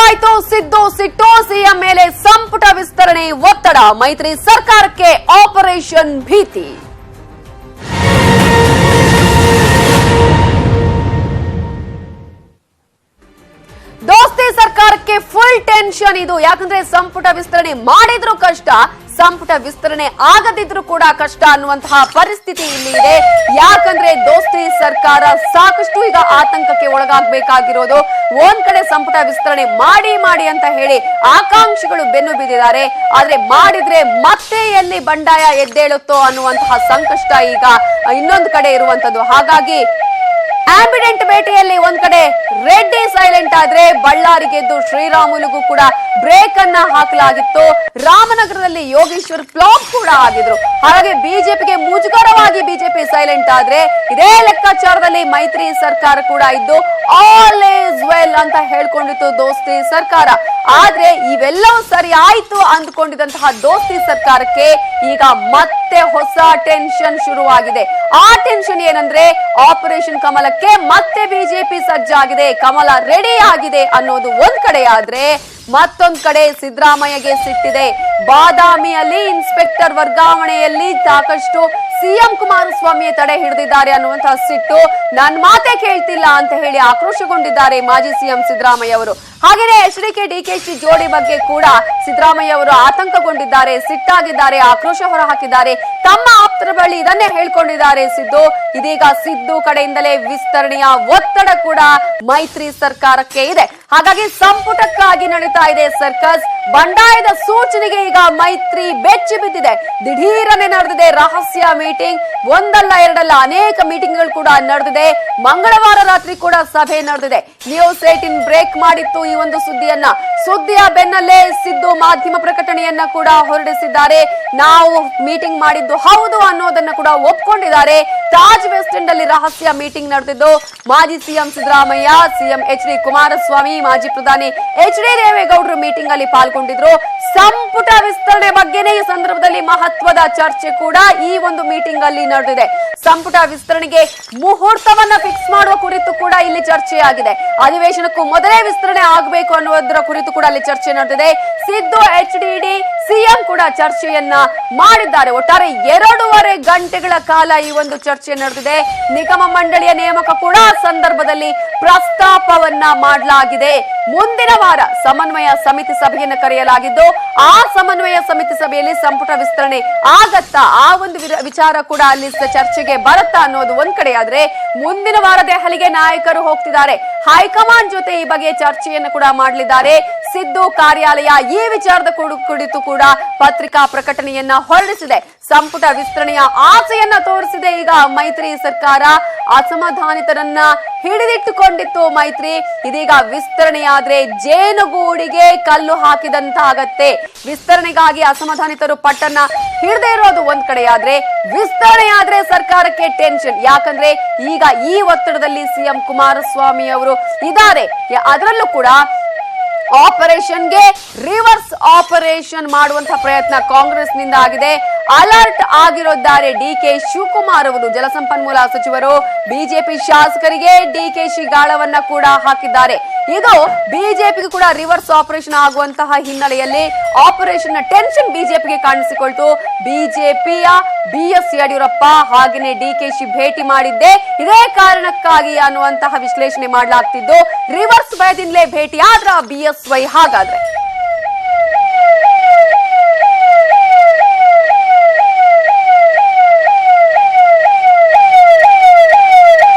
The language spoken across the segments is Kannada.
ಶುರುವಾಯಿತು ಸಿದ್ದು ಸಿಟ್ಟು ಸಿಎಂ ಮೇಲೆ ಸಂಪುಟ ವಿಸ್ತರಣೆ ಒತ್ತಡ ಮೈತ್ರಿ ಸರ್ಕಾರಕ್ಕೆ ಆಪರೇಷನ್ ಭೀತಿ. ದೋಸ್ತಿ ಸರ್ಕಾರಕ್ಕೆ ಫುಲ್ ಟೆನ್ಷನ್ ಇದು. ಯಾಕಂದ್ರೆ ಸಂಪುಟ ವಿಸ್ತರಣೆ ಮಾಡಿದ್ರು ಕಷ್ಟ, ಸಂಪುಟ ವಿಸ್ತರಣೆ ಆಗದಿದ್ರು ಕೂಡ ಕಷ್ಟ ಅನ್ನುವಂತಹ ಪರಿಸ್ಥಿತಿ ಇಲ್ಲಿ ಇದೆ. ಯಾಕಂದ್ರೆ ದೋಸ್ತಿ ಸರ್ಕಾರ ಸಾಕಷ್ಟು ಈಗ ಆತಂಕಕ್ಕೆ ಒಳಗಾಗಬೇಕಾಗಿರೋದು. ಒಂದ್ ಕಡೆ ಸಂಪುಟ ವಿಸ್ತರಣೆ ಮಾಡಿ ಅಂತ ಹೇಳಿ ಆಕಾಂಕ್ಷಿಗಳು ಬೆನ್ನು ಬಿದ್ದಿದ್ದಾರೆ. ಆದ್ರೆ ಮಾಡಿದ್ರೆ ಮತ್ತೆ ಎಲ್ಲಿ ಬಂಡಾಯ ಎದ್ದೇಳುತ್ತೋ ಅನ್ನುವಂತಹ ಸಂಕಷ್ಟ ಈಗ ಇನ್ನೊಂದು ಕಡೆ ಇರುವಂತದ್ದು. ಹಾಗಾಗಿ ಆಂಬಿಡೆಂಟ್ ಭೇಟಿಯಲ್ಲಿ ಒಂದ್ ಕಡೆ ರೆಡ್ಡಿ ಸೈಲೆಂಟ್ ಆದ್ರೆ ಬಳ್ಳಾರಿ ಗೆದ್ದು ಶ್ರೀರಾಮುಲುಗೂ ಕೂಡ ಬ್ರೇಕ್ ಅನ್ನ ಹಾಕಲಾಗಿತ್ತು. ರಾಮನಗರದಲ್ಲಿ ಯೋಗೇಶ್ವರ್ ಫ್ಲಾಪ್ ಕೂಡ ಆಗಿದ್ರು. ಹಾಗಾಗಿ ಬಿಜೆಪಿಗೆ ಮುಜುಗರವಾಗಿ ಬಿಜೆಪಿ ಸೈಲೆಂಟ್ ಆದ್ರೆ ಇದೇ ಲೆಕ್ಕಾಚಾರದಲ್ಲಿ ಮೈತ್ರಿ ಸರ್ಕಾರ ಕೂಡ ಇದ್ದು ಆಲ್ ಈಸ್ ವೆಲ್ ಅಂತ ಹೇಳ್ಕೊಂಡಿತ್ತು ದೋಸ್ತಿ ಸರ್ಕಾರ. ಆದ್ರೆ ಇವೆಲ್ಲವೂ ಸರಿ ಆಯ್ತು ಅಂದ್ಕೊಂಡಿದ್ದಂತಹ ದೋಸ್ತಿ ಸರ್ಕಾರಕ್ಕೆ ಈಗ ಮತ್ತೆ ಹೊಸ ಟೆನ್ಷನ್ ಶುರುವಾಗಿದೆ. ಆ ಟೆನ್ಷನ್ ಏನಂದ್ರೆ ಆಪರೇಷನ್ ಕಮಲಕ್ಕೆ ಮತ್ತೆ ಬಿಜೆಪಿ ಸಜ್ಜಾಗಿದೆ, ಕಮಲ ರೆಡಿ ಆಗಿದೆ ಅನ್ನೋದು ಒಂದ್ ಕಡೆ ಆದ್ರೆ ಮತ್ತೊಂದ್ ಕಡೆ ಸಿದ್ದರಾಮಯ್ಯಗೆ ಸಿಟ್ಟಿದೆ. ಬಾದಾಮಿಯಲ್ಲಿ ಇನ್ಸ್ಪೆಕ್ಟರ್ ವರ್ಗಾವಣೆಯಲ್ಲಿ ಸಾಕಷ್ಟು ಸಿಎಂ ಕುಮಾರಸ್ವಾಮಿ ತಡೆ ಹಿಡಿದಿದ್ದಾರೆ ಅನ್ನುವಂತಹ ಸಿಟ್ಟು, ನನ್ನ ಮಾತೆ ಕೇಳ್ತಿಲ್ಲ ಅಂತ ಹೇಳಿ ಆಕ್ರೋಶಗೊಂಡಿದ್ದಾರೆ ಮಾಜಿ ಸಿಎಂ ಸಿದ್ದರಾಮಯ್ಯ ಅವರು. ಹಾಗೆಯೇ ಎಚ್ಡಿಕೆ ಡಿಕೆಶಿ ಜೋಡಿ ಬಗ್ಗೆ ಕೂಡ ಸಿದ್ದರಾಮಯ್ಯ ಅವರು ಆತಂಕಗೊಂಡಿದ್ದಾರೆ, ಸಿಟ್ಟಾಗಿದ್ದಾರೆ, ಆಕ್ರೋಶ ಹೊರಹಾಕಿದ್ದಾರೆ. ತಮ್ಮ ಆಪ್ತರ ಬಳಿ ಇದನ್ನೇ ಹೇಳ್ಕೊಂಡಿದ್ದಾರೆ ಸಿದ್ದು. ಇದೀಗ ಸಿದ್ದು ಕಡೆಯಿಂದಲೇ ವಿಸ್ತರಣೆಯ ಒತ್ತಡ ಕೂಡ ಮೈತ್ರಿ ಸರ್ಕಾರಕ್ಕೆ ಇದೆ. ಹಾಗಾಗಿ ಸಂಪುಟಕ್ಕಾಗಿ ನಡೀತಾ ಇದೆ ಸರ್ಕಸ್. ಬಂಡಾಯದ ಸೂಚನೆಗೆ ಈಗ ಮೈತ್ರಿ ಬೆಚ್ಚಿ ಬಿದ್ದಿದೆ. ದಿಢೀರನೆ ನಡೆದಿದೆ ರಹಸ್ಯ ಮೀಟಿಂಗ್. ಒಂದಲ್ಲ ಎರಡಲ್ಲ ಅನೇಕ ಮೀಟಿಂಗ್ಗಳು ಕೂಡ ನಡೆದಿದೆ. ಮಂಗಳವಾರ ರಾತ್ರಿ ಕೂಡ ಸಭೆ ನಡೆದಿದೆ. ನ್ಯೂಸ್ 18 ಬ್ರೇಕ್ ಮಾಡಿತ್ತು ಈ ಒಂದು ಸುದ್ದಿಯ ಬೆನ್ನಲ್ಲೇ ಸಿದ್ದು ಮಾಧ್ಯಮ ಪ್ರಕಟಣೆಯನ್ನ ಕೂಡ ಹೊರಡಿಸಿದ್ದಾರೆ. ನಾವು ಮೀಟಿಂಗ್ ಮಾಡಿದ್ದು ಹೌದು ಅನ್ನೋದನ್ನ ಕೂಡ ಒಪ್ಕೊಂಡಿದ್ದಾರೆ. ತಾಜ್ ವೆಸ್ಟ್ ಎಂಡ್ ಅಲ್ಲಿ ರಹಸ್ಯ ಮೀಟಿಂಗ್ ನಡೆದಿದ್ದು ಮಾಜಿ CM Siddaramaiah, CM H D. Kumaraswamy, ಮಾಜಿ ಪ್ರಧಾನಿ ಎಚ್.ಡಿ. ದೇವೇಗೌಡರು ಮೀಟಿಂಗ್ ಅಲ್ಲಿ ಪಾಲ್ಗೊಂಡಿದ್ರು. ಸಂಪುಟ ವಿಸ್ತರಣೆ ಬಗ್ಗೆನೇ ಈ ಸಂದರ್ಭದಲ್ಲಿ ಮಹತ್ವದ ಚರ್ಚೆ ಕೂಡ ಈ ಒಂದು ಮೀಟಿಂಗ್ ಅಲ್ಲಿ ನಡೆದಿದೆ. ಸಂಪುಟ ವಿಸ್ತರಣೆಗೆ ಮುಹೂರ್ತವನ್ನ ಫಿಕ್ಸ್ ಮಾಡುವ ಕುರಿತು ಕೂಡ ಇಲ್ಲಿ ಚರ್ಚೆಯಾಗಿದೆ. ಅಧಿವೇಶನಕ್ಕೂ ಮೊದಲೇ ವಿಸ್ತರಣೆ ಆಗಬೇಕು ಅನ್ನುವುದರ ಕುರಿತು ಕೂಡ ಅಲ್ಲಿ ಚರ್ಚೆ ನಡೆದಿದೆ. ಸಿದ್ದು, ಎಚ್.ಡಿ.ಡಿ, ಸಿಎಂ ಕೂಡ ಚರ್ಚೆಯನ್ನ ಮಾಡಿದ್ದಾರೆ. ಒಟ್ಟಾರೆ 2.5 ಗಂಟೆಗಳ ಕಾಲ ಈ ಒಂದು ಚರ್ಚೆ ನಡೆದಿದೆ. ನಿಗಮ ಮಂಡಳಿಯ ನೇಮಕ ಕೂಡ ಸಂದರ್ಭದಲ್ಲಿ ಪ್ರಸ್ತಾಪವನ್ನ ಮಾಡಲಾಗಿದೆ. ಮುಂದಿನ ವಾರ ಸಮನ್ವಯ ಸಮಿತಿ ಸಭೆಯನ್ನು ಕರೆಯಲಾಗಿದ್ದು ಆ ಸಮನ್ವಯ ಸಮಿತಿ ಸಭೆಯಲ್ಲಿ ಸಂಪುಟ ವಿಸ್ತರಣೆ ಆಗತ್ತಾ, ಆ ಒಂದು ವಿಚಾರ ಕೂಡ ಅಲ್ಲಿ ಚರ್ಚೆಗೆ ಬರುತ್ತಾ ಅನ್ನೋದು ಒಂದ್ ಕಡೆ ಆದ್ರೆ, ಮುಂದಿನ ವಾರ ದೆಹಲಿಗೆ ನಾಯಕರು ಹೋಗ್ತಿದ್ದಾರೆ. ಹೈಕಮಾಂಡ್ ಜೊತೆ ಈ ಬಗ್ಗೆ ಚರ್ಚೆಯನ್ನು ಕೂಡ ಮಾಡಲಿದ್ದಾರೆ. ಸಿದ್ದು ಕಾರ್ಯಾಲಯ ಈ ವಿಚಾರದ ಕುರಿತು ಕೂಡ ಪತ್ರಿಕಾ ಪ್ರಕಟಣೆಯನ್ನ ಹೊರಡಿಸಿದೆ. ಸಂಪುಟ ವಿಸ್ತರಣೆಯ ಆಸೆಯನ್ನ ತೋರಿಸಿದೆ ಈಗ ಮೈತ್ರಿ ಸರ್ಕಾರ. ಅಸಮಾಧಾನಿತರನ್ನ ಹಿಡಿದಿಟ್ಟುಕೊಂಡಿತ್ತು ಮೈತ್ರಿ. ಇದೀಗ ವಿಸ್ತರಣೆಯಾದ್ರೆ ಜೇನುಗೂಡಿಗೆ ಕಲ್ಲು ಹಾಕಿದಂತಾಗತ್ತೆ. ವಿಸ್ತರಣೆಗಾಗಿ ಅಸಮಾಧಾನಿತರು ಪಟ್ಟನ್ನ ಹಿಡದೇ ಇರೋದು ಒಂದ್ ಕಡೆ ಆದ್ರೆ, ವಿಸ್ತರಣೆ ಆದ್ರೆ ಸರ್ಕಾರಕ್ಕೆ ಟೆನ್ಷನ್. ಯಾಕಂದ್ರೆ ಈಗ ಈ ಒತ್ತಡದಲ್ಲಿ ಸಿಎಂ ಕುಮಾರಸ್ವಾಮಿ ಅವರು ಇದ್ದಾರೆ. ಅದರಲ್ಲೂ ಕೂಡ ಆಪರೇಷನ್ಗೆ ರಿವರ್ಸ್ ಆಪರೇಷನ್ ಮಾಡುವಂತಹ ಪ್ರಯತ್ನ ಕಾಂಗ್ರೆಸ್ ನಿಂದ ಆಗಿದೆ. ಅಲರ್ಟ್ ಆಗಿರುತ್ತಾರೆ ಡಿಕೆ ಶಿವಕುಮಾರ್ ಅವರು. ಜಲಸಂಪನ್ಮೂಲ ಸಚಿವರು ಬಿಜೆಪಿ ಶಾಸಕರಿಗೆ ಡಿಕೆಶಿ ಗಾಳವನ್ನ ಕೂಡ ಹಾಕಿದ್ದಾರೆ. ಇದು ಬಿಜೆಪಿಗೆ ಕೂಡ ರಿವರ್ಸ್ ಆಪರೇಷನ್ ಆಗುವಂತಹ ಹಿನ್ನೆಲೆಯಲ್ಲಿ ಆಪರೇಷನ್ ನ ಟೆನ್ಷನ್ ಬಿಜೆಪಿಗೆ ಕಾಣಿಸಿಕೊಳ್ತು. ಬಿಜೆಪಿಯ ಬಿಎಸ್ ಯಡಿಯೂರಪ್ಪ ಹಾಗೆಯೇ ಡಿಕೆಶಿ ಭೇಟಿ ಮಾಡಿದ್ದೆ ಇದೇ ಕಾರಣಕ್ಕಾಗಿ ಅನ್ನುವಂತಹ ವಿಶ್ಲೇಷಣೆ ಮಾಡಲಾಗ್ತಿದ್ದು, ರಿವರ್ಸ್ ಭಯದಿಂದಲೇ ಭೇಟಿ ಆದ್ರ ಬಿಎಸ್ವೈ. ಹಾಗಾದ್ರೆ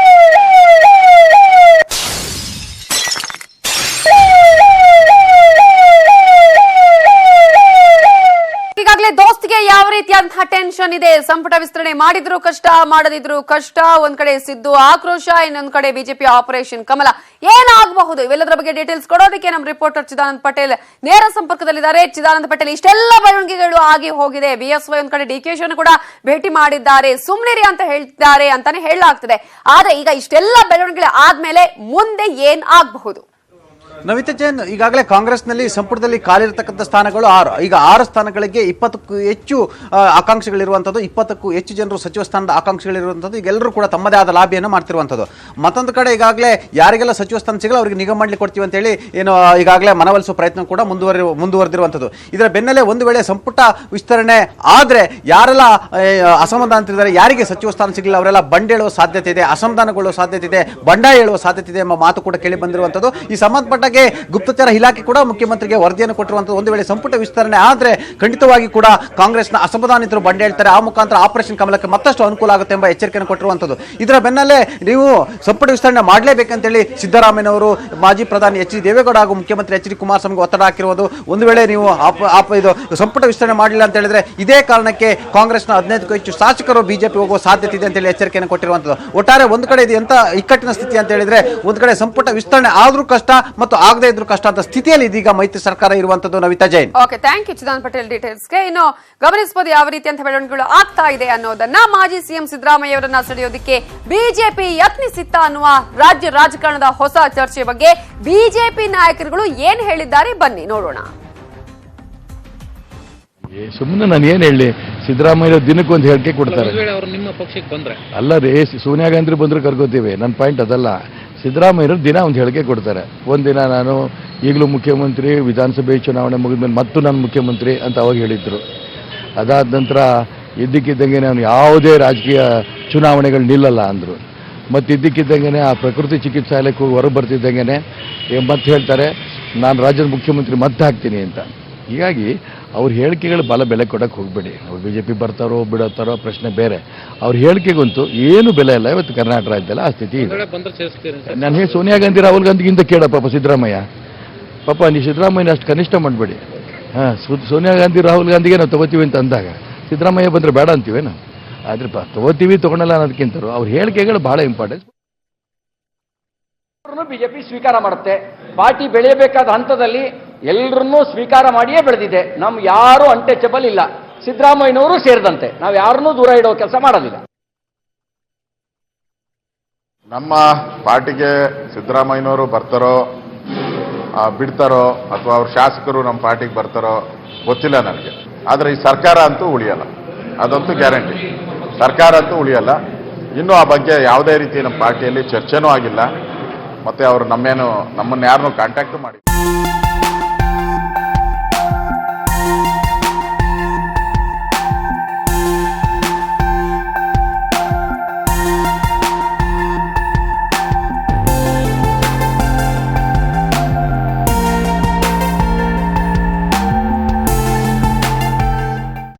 ದೋಸ್ತಿಗೆ ಯಾವ ರೀತಿಯಾದಂತಹ ಟೆನ್ಷನ್ ಇದೆ. ಸಂಪುಟ ವಿಸ್ತರಣೆ ಮಾಡಿದ್ರು ಕಷ್ಟ, ಮಾಡದಿದ್ರು ಕಷ್ಟ. ಒಂದ್ ಕಡೆ ಸಿದ್ದು ಆಕ್ರೋಶ, ಇನ್ನೊಂದ್ ಕಡೆ ಬಿಜೆಪಿ ಆಪರೇಷನ್ ಕಮಲ. ಏನಾಗಬಹುದು ಇವೆಲ್ಲದರ ಬಗ್ಗೆ ಡೀಟೇಲ್ಸ್ ಕೊಡೋದಕ್ಕೆ ನಮ್ಮ ರಿಪೋರ್ಟರ್ ಚಿದಾನಂದ್ ಪಟೇಲ್ ನೇರ ಸಂಪರ್ಕದಲ್ಲಿದ್ದಾರೆ. ಚಿದಾನಂದ್ ಪಟೇಲ್, ಇಷ್ಟೆಲ್ಲ ಬೆಳವಣಿಗೆಗಳು ಆಗಿ ಹೋಗಿದೆ. ಬಿಎಸ್ವೈ ಒಂದ್ ಕಡೆ ಡಿಕೆಶಿಯನ್ನು ಕೂಡ ಭೇಟಿ ಮಾಡಿದ್ದಾರೆ, ಸುಮ್ನಿರಿ ಅಂತ ಹೇಳ್ತಾರೆ ಅಂತಾನೆ ಹೇಳಲಾಗ್ತದೆ. ಆದ್ರೆ ಈಗ ಇಷ್ಟೆಲ್ಲ ಬೆಳವಣಿಗೆ ಆದ್ಮೇಲೆ ಮುಂದೆ ಏನ್ ಆಗಬಹುದು? ನವಿತಾ ಜೈನ್, ಈಗಾಗಲೇ ಕಾಂಗ್ರೆಸ್ನಲ್ಲಿ ಸಂಪುಟದಲ್ಲಿ ಖಾಲಿರ್ತಕ್ಕಂಥ ಸ್ಥಾನಗಳು 6. ಈಗ 6 ಸ್ಥಾನಗಳಿಗೆ 20ಕ್ಕೂ ಹೆಚ್ಚು ಆಕಾಂಕ್ಷಿಗಳಿರುವಂಥದ್ದು, 20ಕ್ಕೂ ಹೆಚ್ಚು ಜನರು ಸಚಿವ ಸ್ಥಾನದ ಆಕಾಂಕ್ಷಿಗಳಿರುವಂಥದ್ದು. ಈಗ ಎಲ್ಲರೂ ಕೂಡ ತಮ್ಮದೇ ಆದ ಲಾಬಿಯನ್ನು ಮಾಡ್ತಿರುವಂಥದ್ದು. ಮತ್ತೊಂದು ಕಡೆ ಈಗಾಗಲೇ ಯಾರಿಗೆಲ್ಲ ಸಚಿವ ಸ್ಥಾನ ಸಿಗಲ್ಲ ಅವರಿಗೆ ನಿಗಮ ಮಾಡ್ಲಿಕ್ಕೆ ಕೊಡ್ತೀವಿ ಅಂತೇಳಿ ಏನು ಈಗಾಗಲೇ ಮನವೊಲಿಸುವ ಪ್ರಯತ್ನ ಕೂಡ ಮುಂದುವರೆದಿರುವಂಥದ್ದು. ಇದರ ಬೆನ್ನಲ್ಲೇ ಒಂದು ವೇಳೆ ಸಂಪುಟ ವಿಸ್ತರಣೆ ಆದರೆ ಯಾರೆಲ್ಲ ಅಸಮಾಧಾನತಿದ್ದಾರೆ, ಯಾರಿಗೆ ಸಚಿವ ಸ್ಥಾನ ಸಿಗಲಿಲ್ಲ ಅವರೆಲ್ಲ ಬಂಡೇಳುವ ಸಾಧ್ಯತೆ ಇದೆ, ಅಸಮಾಧಾನಗೊಳ್ಳುವ ಸಾಧ್ಯತೆ ಇದೆ, ಬಂಡಾಯ ಹೇಳುವ ಸಾಧ್ಯತೆ ಇದೆ ಎಂಬ ಮಾತು ಕೂಡ ಕೇಳಿ ಬಂದಿರುವಂಥದ್ದು. ಈ ಸಂಬಂಧಪಟ್ಟ ಗುಪ್ತಚರ ಇಲಾಖೆ ಕೂಡ ಮುಖ್ಯಮಂತ್ರಿಗೆ ವರದಿಯನ್ನು ಕೊಟ್ಟಿರುವಂತಹ. ಒಂದು ವೇಳೆ ಸಂಪುಟ ವಿಸ್ತರಣೆ ಆದ್ರೆ ಖಂಡಿತವಾಗಿ ಕೂಡ ಕಾಂಗ್ರೆಸ್ನ ಅಸಮಾಧಾನಿತರು ಬಂಡ ಹೇಳ್ತಾರೆ, ಆ ಮುಖಾಂತರ ಆಪರೇಷನ್ ಕಮಲಕ್ಕೆ ಮತ್ತಷ್ಟು ಅನುಕೂಲ ಆಗುತ್ತೆ ಎಂಬ ಎಚ್ಚರಿಕೆಯನ್ನು ಕೊಟ್ಟಿರುವಂತದ್ದು. ಇದರ ಬೆನ್ನಲ್ಲೇ ನೀವು ಸಂಪುಟ ವಿಸ್ತರಣೆ ಮಾಡಲೇಬೇಕಂತೇಳಿ ಸಿದ್ದರಾಮಯ್ಯನವರು, ಮಾಜಿ ಪ್ರಧಾನಿ ಎಚ್ ಡಿ ದೇವೇಗೌಡ ಹಾಗೂ ಮುಖ್ಯಮಂತ್ರಿ ಎಚ್ ಡಿ ಕುಮಾರಸ್ವಾಮಿಗೆ ಒತ್ತಡ ಹಾಕಿರುವುದು. ಒಂದು ವೇಳೆ ನೀವು ಇದು ಸಂಪುಟ ವಿಸ್ತರಣೆ ಮಾಡಲಿಲ್ಲ ಅಂತ ಹೇಳಿದ್ರೆ ಇದೇ ಕಾರಣಕ್ಕೆ ಕಾಂಗ್ರೆಸ್ನ 15ಕ್ಕೂ ಹೆಚ್ಚು ಶಾಸಕರು ಬಿಜೆಪಿ ಹೋಗುವ ಸಾಧ್ಯತೆ ಇದೆ ಅಂತೇಳಿ ಎಚ್ಚರಿಕೆಯನ್ನು ಕೊಟ್ಟಿರುವಂತದ್ದು. ಒಟ್ಟಾರೆ ಒಂದು ಕಡೆ ಇದು ಎಂತ ಇಕ್ಕಟ್ಟಿನ ಸ್ಥಿತಿ ಅಂತ ಹೇಳಿದ್ರೆ, ಒಂದು ಕಡೆ ಸಂಪುಟ ವಿಸ್ತರಣೆ ಆದ್ರೂ ಕಷ್ಟ ಮತ್ತು ಆಗದೇ ಇದ್ರೂ ಕಷ್ಟ ಅಂತ ಸ್ಥಿತಿಯಲ್ಲಿ ಇದೀಗ ಮೈತ್ರಿ ಸರ್ಕಾರ ಇರುವಂತದ್ದು. Navita Jain, okay, thank you Chidan Patel ಡೀಟೇಲ್ಸ್ಗೆ. ಇನ್ನು ಗಮನಿಸಬಹುದು ಯಾವ ರೀತಿಯಂತ ಬೆಳವಣಿಗೆಗಳು ಆಗ್ತಾ ಇದೆ ಅನ್ನೋದನ್ನ. ಮಾಜಿ ಸಿಎಂ ಸಿದ್ದರಾಮಯ್ಯ ಅವರನ್ನ ಸೆಳೆಯೋದಕ್ಕೆ ಬಿಜೆಪಿ ಯತ್ನಿಸಿತ್ತ ಅನ್ನುವ ರಾಜ್ಯ ರಾಜಕಾರಣದ ಹೊಸ ಚರ್ಚೆ ಬಗ್ಗೆ ಬಿಜೆಪಿ ನಾಯಕರುಗಳು ಏನ್ ಹೇಳಿದ್ದಾರೆ ಬನ್ನಿ ನೋಡೋಣ. ಸುಮ್ಮನೆ ನಾನು ಏನ್ ಹೇಳಿ, ಸಿದ್ದರಾಮಯ್ಯ ದಿನಕ್ಕೊಂದು ಹೇಳಿಕೆ ಕೊಡ್ತಾರೆ. ನಿಮ್ಮ ಪಕ್ಷಕ್ಕೆ ಬಂದ್ರೆ ಅಲ್ಲ ರೀ, ಸೋನಿಯಾ ಗಾಂಧಿ ಬಂದ್ರೆ ಕರ್ಕೋತೀವಿ. ನನ್ನ ಪಾಯಿಂಟ್ ಅದಲ್ಲ. ಸಿದ್ದರಾಮಯ್ಯರು ದಿನ ಒಂದು ಹೇಳಿಕೆ ಕೊಡ್ತಾರೆ. ಒಂದಿನ ನಾನು ಈಗಲೂ ಮುಖ್ಯಮಂತ್ರಿ, ವಿಧಾನಸಭೆ ಚುನಾವಣೆ ಮುಗಿದ್ಮೇಲೆ ಮತ್ತು ನಾನು ಮುಖ್ಯಮಂತ್ರಿ ಅಂತ ಅವಾಗ ಹೇಳಿದ್ರು. ಅದಾದ ನಂತರ ಇದ್ದಕ್ಕಿದ್ದಂಗೆ ನಾನು ಯಾವುದೇ ರಾಜಕೀಯ ಚುನಾವಣೆಗಳು ನಿಲ್ಲಲ್ಲ ಅಂದರು. ಮತ್ತು ಇದ್ದಕ್ಕಿದ್ದಂಗೆ ಆ ಪ್ರಕೃತಿ ಚಿಕಿತ್ಸಾಲಯಕ್ಕೆ ಹೋಗಿ ಹೊರಗೆ ಬರ್ತಿದ್ದಂಗೆ ಮತ್ತೆ ಹೇಳ್ತಾರೆ ನಾನು ರಾಜ್ಯದ ಮುಖ್ಯಮಂತ್ರಿ ಮತ್ತೆ ಹಾಕ್ತೀನಿ ಅಂತ. ಹೀಗಾಗಿ ಅವ್ರ ಹೇಳಿಕೆಗಳು ಬೆಲೆ ಕೊಡಕ್ಕೆ ಹೋಗಬೇಡಿ. ಅವ್ರು ಬಿಜೆಪಿ ಬರ್ತಾರೋ ಬಿಡುತ್ತಾರೋ ಪ್ರಶ್ನೆ ಬೇರೆ. ಅವ್ರ ಹೇಳಿಕೆಗಂತೂ ಏನು ಬೆಲೆ ಇಲ್ಲ. ಇವತ್ತು ಕರ್ನಾಟಕ ರಾಜ್ಯದಲ್ಲ ಆ ಸ್ಥಿತಿ ಇದೆ. ನಾನು ಹೇಳಿ ಸೋನಿಯಾ ಗಾಂಧಿ ರಾಹುಲ್ ಗಾಂಧಿಗಿಂತ ಕೇಳ ಪಾಪ ಸಿದ್ದರಾಮಯ್ಯ. ಪಾಪ ನೀವು ಸಿದ್ದರಾಮಯ್ಯನ ಅಷ್ಟು ಕನಿಷ್ಠ ಮಾಡಬೇಡಿ. ಸೋನಿಯಾ ಗಾಂಧಿ ರಾಹುಲ್ ಗಾಂಧಿಗೆ ನಾವು ತಗೋತೀವಿ ಅಂತ ಅಂದಾಗ ಸಿದ್ದರಾಮಯ್ಯ ಬಂದರೆ ಬೇಡ ಅಂತೀವೇನು? ಆದ್ರೆ ತಗೋತೀವಿ ತಗೊಳಲ್ಲ ಅನ್ನೋದಕ್ಕಿಂತಲೂ ಅವ್ರ ಹೇಳಿಕೆಗಳು ಬಹಳ ಇಂಪಾರ್ಟೆಂಟ್. ಬಿಜೆಪಿ ಸ್ವೀಕಾರ ಮಾಡುತ್ತೆ. ಪಾರ್ಟಿ ಬೆಳೆಯಬೇಕಾದ ಹಂತದಲ್ಲಿ ಎಲ್ಲರನ್ನೂ ಸ್ವೀಕಾರ ಮಾಡಿಯೇ ಬೆಳೆದಿದೆ. ನಮ್ ಯಾರು ಅನ್ಟಚಬಲ್ ಇಲ್ಲ, ಸಿದ್ದರಾಮಯ್ಯನವರು ಸೇರಿದಂತೆ ನಾವು ಯಾರನ್ನೂ ದೂರ ಇಡೋ ಕೆಲಸ ಮಾಡೋದಿಲ್ಲ. ನಮ್ಮ ಪಾರ್ಟಿಗೆ ಸಿದ್ದರಾಮಯ್ಯನವರು ಬರ್ತಾರೋ ಬಿಡ್ತಾರೋ ಅಥವಾ ಅವ್ರ ಶಾಸಕರು ನಮ್ಮ ಪಾರ್ಟಿಗೆ ಬರ್ತಾರೋ ಗೊತ್ತಿಲ್ಲ ನನಗೆ. ಆದರೆ ಈ ಸರ್ಕಾರ ಅಂತೂ ಉಳಿಯಲ್ಲ, ಅದಂತೂ ಗ್ಯಾರಂಟಿ. ಸರ್ಕಾರ ಅಂತೂ ಉಳಿಯಲ್ಲ. ಇನ್ನೂ ಆ ಬಗ್ಗೆ ಯಾವುದೇ ರೀತಿ ನಮ್ಮ ಪಾರ್ಟಿಯಲ್ಲಿ ಚರ್ಚೆನೂ ಆಗಿಲ್ಲ. ಮತ್ತೆ ಅವರು ನಮ್ಮನ್ನು ಯಾರನ್ನೂ ಕಾಂಟ್ಯಾಕ್ಟ್ ಮಾಡಿ